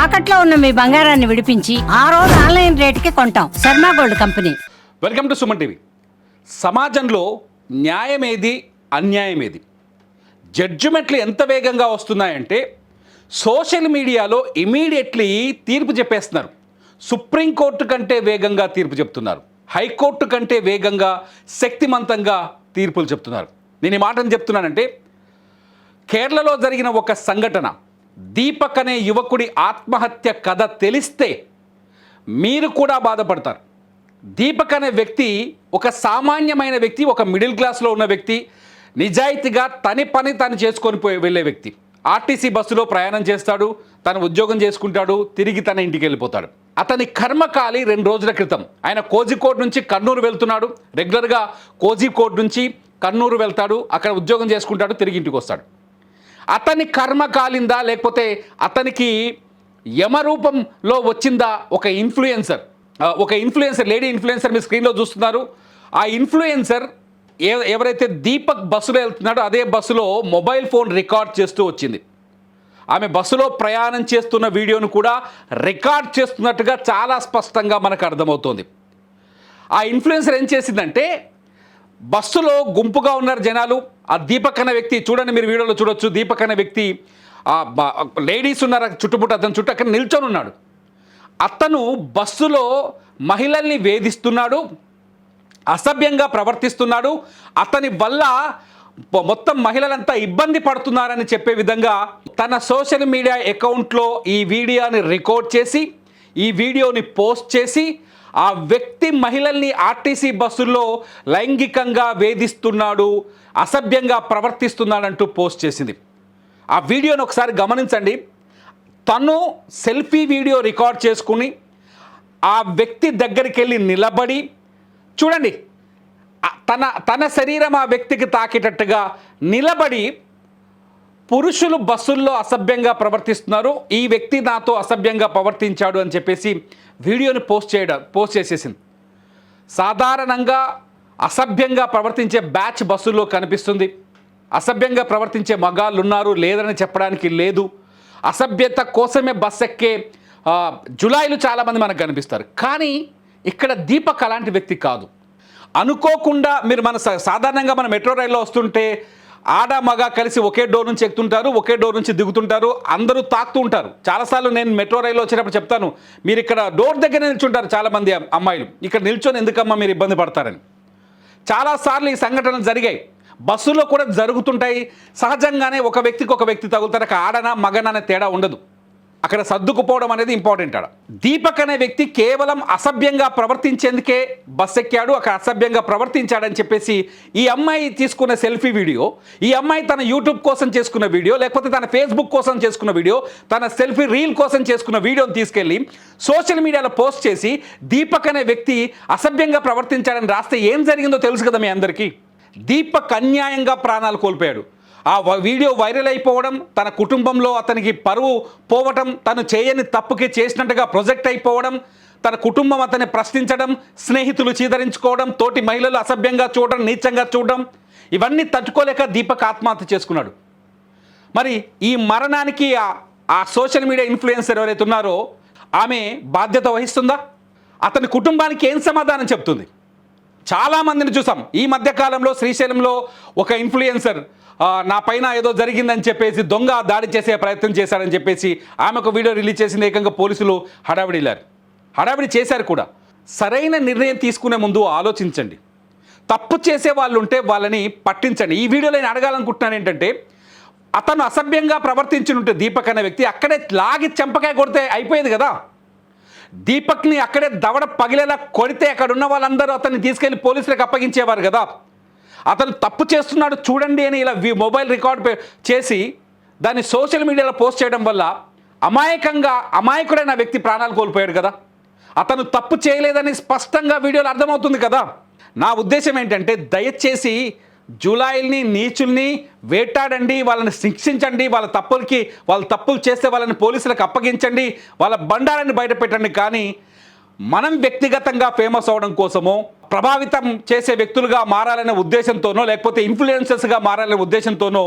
తాకట్లో ఉన్న మీ బంగారాన్ని విడిపించి ఆ రోజు ఆన్లైన్ రేటుకి కొంటాం. Sharma gold company. Welcome to Suman TV. సమాజంలో న్యాయం ఏది, అన్యాయం ఏది, జడ్జిమెంట్లు ఎంత వేగంగా వస్తున్నాయంటే సోషల్ మీడియాలో ఇమీడియట్లీ తీర్పు చెప్పేస్తున్నారు. సుప్రీంకోర్టు కంటే వేగంగా తీర్పు చెప్తున్నారు. హైకోర్టు కంటే వేగంగా శక్తిమంతంగా తీర్పులు చెప్తున్నారు. నేను ఈ మాటను చెప్తున్నానంటే కేరళలో జరిగిన ఒక సంఘటన, దీపక్ అనే యువకుడి ఆత్మహత్య కథ తెలిస్తే మీరు కూడా బాధపడతారు. దీపక్ అనే వ్యక్తి ఒక సామాన్యమైన వ్యక్తి, ఒక మిడిల్ క్లాస్లో ఉన్న వ్యక్తి, నిజాయితీగా తన పని తను చేసుకొని వెళ్ళే వ్యక్తి. ఆర్టీసీ బస్సులో ప్రయాణం చేస్తాడు, తను ఉద్యోగం చేసుకుంటాడు, తిరిగి తన ఇంటికి వెళ్ళిపోతాడు. అతని కర్మకాలి 2 రోజుల క్రితం ఆయన కోజికోడ్ నుంచి కర్నూలు వెళ్తున్నాడు. రెగ్యులర్గా కోజికోడ్ నుంచి కర్నూలు వెళ్తాడు, అక్కడ ఉద్యోగం చేసుకుంటాడు, తిరిగి ఇంటికి వస్తాడు. అతని కర్మ కాలిందా లేకపోతే అతనికి యమరూపంలో వచ్చిందా? ఒక ఇన్ఫ్లుయెన్సర్ లేడీ ఇన్ఫ్లుయెన్సర్ మీ స్క్రీన్లో చూస్తున్నారు. ఆ ఇన్ఫ్లుయెన్సర్ ఎవరైతే దీపక్ బస్సులో వెళ్తున్నాడో అదే బస్సులో మొబైల్ ఫోన్ రికార్డ్ చేస్తూ వచ్చింది. ఆమె బస్సులో ప్రయాణం చేస్తున్న వీడియోను కూడా రికార్డ్ చేస్తున్నట్టుగా చాలా స్పష్టంగా మనకు అర్థమవుతోంది. ఆ ఇన్ఫ్లుయెన్సర్ ఏం చేసిందంటే, బస్సులో గుంపుగా ఉన్నారు జనాలు. ఆ దీపక్ అనే వ్యక్తి చూడండి, మీరు వీడియోలో చూడొచ్చు. దీపక్ అనే వ్యక్తి లేడీస్ ఉన్నారు చుట్టుముట్టు, అతని చుట్టూ అక్కడ నిల్చొని ఉన్నాడు. అతను బస్సులో మహిళల్ని వేధిస్తున్నాడు, అసభ్యంగా ప్రవర్తిస్తున్నాడు. అతని వల్ల మొత్తం మహిళలంతా ఇబ్బంది పడుతున్నారని చెప్పే విధంగా తన సోషల్ మీడియా అకౌంట్లో ఈ వీడియోని రికార్డ్ చేసి, ఈ వీడియోని పోస్ట్ చేసి, ఆ వ్యక్తి మహిళల్ని ఆర్టీసీ బస్సుల్లో లైంగికంగా వేధిస్తున్నాడు, అసభ్యంగా ప్రవర్తిస్తున్నాడంటూ పోస్ట్ చేసింది. ఆ వీడియోని ఒకసారి గమనించండి. తను సెల్ఫీ వీడియో రికార్డ్ చేసుకుని ఆ వ్యక్తి దగ్గరికి వెళ్ళి నిలబడి చూడండి, తన శరీరం ఆ వ్యక్తికి తాకేటట్టుగా నిలబడి, పురుషులు బస్సుల్లో అసభ్యంగా ప్రవర్తిస్తున్నారు, ఈ వ్యక్తి నాతో అసభ్యంగా ప్రవర్తించాడు అని చెప్పేసి వీడియోని పోస్ట్ చేసేసింది. సాధారణంగా అసభ్యంగా ప్రవర్తించే బ్యాచ్ బస్సుల్లో కనిపిస్తుంది. అసభ్యంగా ప్రవర్తించే మగాళ్ళు ఉన్నారు, లేదని చెప్పడానికి లేదు. అసభ్యత కోసమే బస్ ఎక్కే జులాయిలు చాలామంది మనకు కనిపిస్తారు. కానీ ఇక్కడ దీపక్ అలాంటి వ్యక్తి కాదు. అనుకోకుండా సాధారణంగా మన మెట్రో రైల్లో వస్తుంటే ఆడ మగ కలిసి ఒకే డోర్ నుంచి ఎక్కుతుంటారు, ఒకే డోర్ నుంచి దిగుతుంటారు, అందరూ తాకుతూ ఉంటారు. చాలాసార్లు నేను మెట్రో రైల్లో వచ్చేటప్పుడు చెప్తాను, మీరు ఇక్కడ డోర్ దగ్గర నిల్చుంటారు చాలామంది అమ్మాయిలు, ఇక్కడ నిల్చొని ఎందుకమ్మా మీరు ఇబ్బంది పడతారని. చాలాసార్లు ఈ సంఘటనలు జరిగాయి, బస్సులో కూడా జరుగుతుంటాయి. సహజంగానే ఒక వ్యక్తికి ఒక వ్యక్తి తగులుతారు, అక్కడ ఆడనా మగనా అనే తేడా ఉండదు. అక్కడ సర్దుకుపోవడం అనేది ఇంపార్టెంట్. దీపక్ అనే వ్యక్తి కేవలం అసభ్యంగా ప్రవర్తించేందుకే బస్ ఎక్కాడు, అక్కడ అసభ్యంగా ప్రవర్తించాడని చెప్పేసి ఈ అమ్మాయి తీసుకున్న సెల్ఫీ వీడియో, ఈ అమ్మాయి తన యూట్యూబ్ కోసం చేసుకున్న వీడియో, లేకపోతే తన ఫేస్బుక్ కోసం చేసుకున్న వీడియో, తన సెల్ఫీ రీల్ కోసం చేసుకున్న వీడియోని తీసుకెళ్ళి సోషల్ మీడియాలో పోస్ట్ చేసి దీపక్ అనే వ్యక్తి అసభ్యంగా ప్రవర్తించాడని రాస్తే ఏం జరిగిందో తెలుసు కదా మీ అందరికీ. దీపక్ అన్యాయంగా ప్రాణాలు కోల్పోయాడు. ఆ వీడియో వైరల్ అయిపోవడం, తన కుటుంబంలో అతనికి పరువు పోవటం, తను చేయని తప్పుకి చేసినట్టుగా ప్రొజెక్ట్ అయిపోవడం, తన కుటుంబం అతన్ని ప్రశ్నించడం, స్నేహితులు చీదరించుకోవడం, తోటి మహిళలు అసభ్యంగా చూడడం, నీచంగా చూడడం, ఇవన్నీ తట్టుకోలేక దీపక్ ఆత్మహత్య చేసుకున్నాడు. మరి ఈ మరణానికి ఆ సోషల్ మీడియా ఇన్ఫ్లుయెన్సర్ ఎవరైతే ఉన్నారో ఆమె బాధ్యత వహిస్తుందా? అతని కుటుంబానికి ఏం సమాధానం చెప్తుంది? చాలామందిని చూసాం ఈ మధ్యకాలంలో. శ్రీశైలంలో ఒక ఇన్ఫ్లుయెన్సర్ నా పైన ఏదో జరిగిందని చెప్పేసి దొంగ దాడి చేసే ప్రయత్నం చేశారని చెప్పేసి ఆమె ఒక వీడియో రిలీజ్ చేసింది. ఏకంగా పోలీసులు హడావిడి చేశారు కూడా. సరైన నిర్ణయం తీసుకునే ముందు ఆలోచించండి. తప్పు చేసే వాళ్ళు ఉంటే వాళ్ళని పట్టించండి. ఈ వీడియోలో నేను అడగాలనుకుంటున్నాను ఏంటంటే, అతను అసభ్యంగా ప్రవర్తించినుంటే దీపక్ అనే వ్యక్తి అక్కడే లాగి చెంపకాయ కొడితే అయిపోయేది కదా. దీపక్ని అక్కడే దవడ పగిలేలా కొడితే అక్కడ ఉన్న వాళ్ళందరూ అతన్ని తీసుకెళ్లి పోలీసులకు అప్పగించేవారు కదా. అతను తప్పు చేస్తున్నాడు చూడండి అని ఇలా మొబైల్ రికార్డ్ చేసి దాన్ని సోషల్ మీడియాలో పోస్ట్ చేయడం వల్ల అమాయకుడైన వ్యక్తి ప్రాణాలు కోల్పోయాడు కదా. అతను తప్పు చేయలేదని స్పష్టంగా వీడియోలో అర్థమవుతుంది కదా. నా ఉద్దేశం ఏంటంటే, దయచేసి జులాయిల్ని, నీచుల్ని వేటాడండి, వాళ్ళని శిక్షించండి, వాళ్ళు తప్పులు చేస్తే వాళ్ళని పోలీసులకు అప్పగించండి, వాళ్ళ బండారాన్ని బయట పెట్టండి. కానీ మనం వ్యక్తిగతంగా ఫేమస్ అవడం కోసమో, ప్రభావితం చేసే వ్యక్తులుగా మారాలనే ఉద్దేశంతోనో, లేకపోతే ఇన్ఫ్లుయెన్సర్స్గా మారాలనే ఉద్దేశంతోనో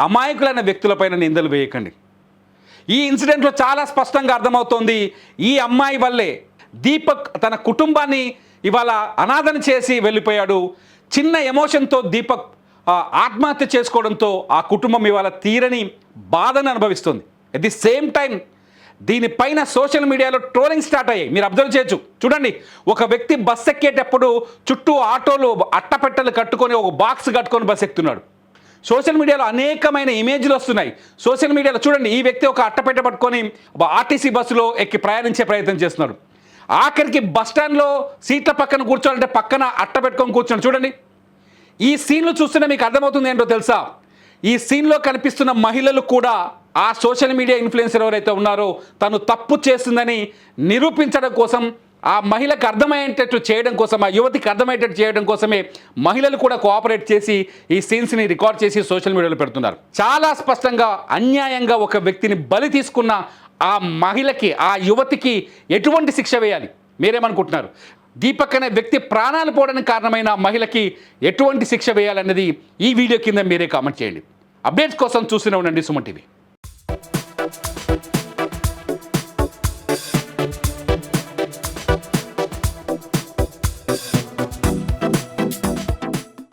అమాయకులైన వ్యక్తులపైన నిందలు వేయకండి. ఈ ఇన్సిడెంట్లో చాలా స్పష్టంగా అర్థమవుతోంది ఈ అమ్మాయి వల్లే దీపక్ తన కుటుంబాన్ని ఇవాళ అనాథన చేసి వెళ్ళిపోయాడు. చిన్న ఎమోషన్తో దీపక్ ఆత్మహత్య చేసుకోవడంతో ఆ కుటుంబం ఇవాళ తీరని బాధను అనుభవిస్తుంది. ఎట్ ది సేమ్ టైం దీనిపైన సోషల్ మీడియాలో ట్రోలింగ్ స్టార్ట్ అయ్యాయి. మీరు అబ్జర్వ్ చేయొచ్చు. చూడండి, ఒక వ్యక్తి బస్ ఎక్కేటప్పుడు చుట్టూ ఆటోలు అట్టపెట్టలు కట్టుకొని ఒక బాక్స్ కట్టుకొని బస్ ఎక్కుతున్నాడు. సోషల్ మీడియాలో అనేకమైన ఇమేజ్లు వస్తున్నాయి. సోషల్ మీడియాలో చూడండి, ఈ వ్యక్తి ఒక అట్టపెట్ట పట్టుకొని ఆర్టీసీ బస్సులో ఎక్కి ప్రయాణించే ప్రయత్నం చేస్తున్నాడు. ఆఖరికి బస్ స్టాండ్లో సీట్ల పక్కన కూర్చోవాలంటే పక్కన అట్ట పెట్టుకొని కూర్చోండి. చూడండి, ఈ సీన్లు చూస్తేనే మీకు అర్థమవుతుంది ఏంటో తెలుసా? ఈ సీన్లో కనిపిస్తున్న మహిళలు కూడా ఆ సోషల్ మీడియా ఇన్ఫ్లుయెన్సర్ ఎవరైతే ఉన్నారో తను తప్పు చేస్తుందని నిరూపించడం కోసం, ఆ మహిళకు అర్థమయ్యేటట్టు చేయడం కోసం, ఆ యువతికి అర్థమయ్యేటట్టు చేయడం కోసమే మహిళలు కూడా కోఆపరేట్ చేసి ఈ సీన్స్ని రికార్డ్ చేసి సోషల్ మీడియాలో పెడుతున్నారు. చాలా స్పష్టంగా అన్యాయంగా ఒక వ్యక్తిని బలి తీసుకున్న ఆ మహిళకి, ఆ యువతికి ఎటువంటి శిక్ష వేయాలి? మీరేమనుకుంటున్నారు? దీపక్ అనే వ్యక్తి ప్రాణాలు పోవడానికి కారణమైన మహిళకి ఎటువంటి శిక్ష వేయాలన్నది ఈ వీడియో కింద మీరే కామెంట్ చేయండి. అప్డేట్స్ కోసం చూస్తూనే ఉండండి సుమన్ టీవీ.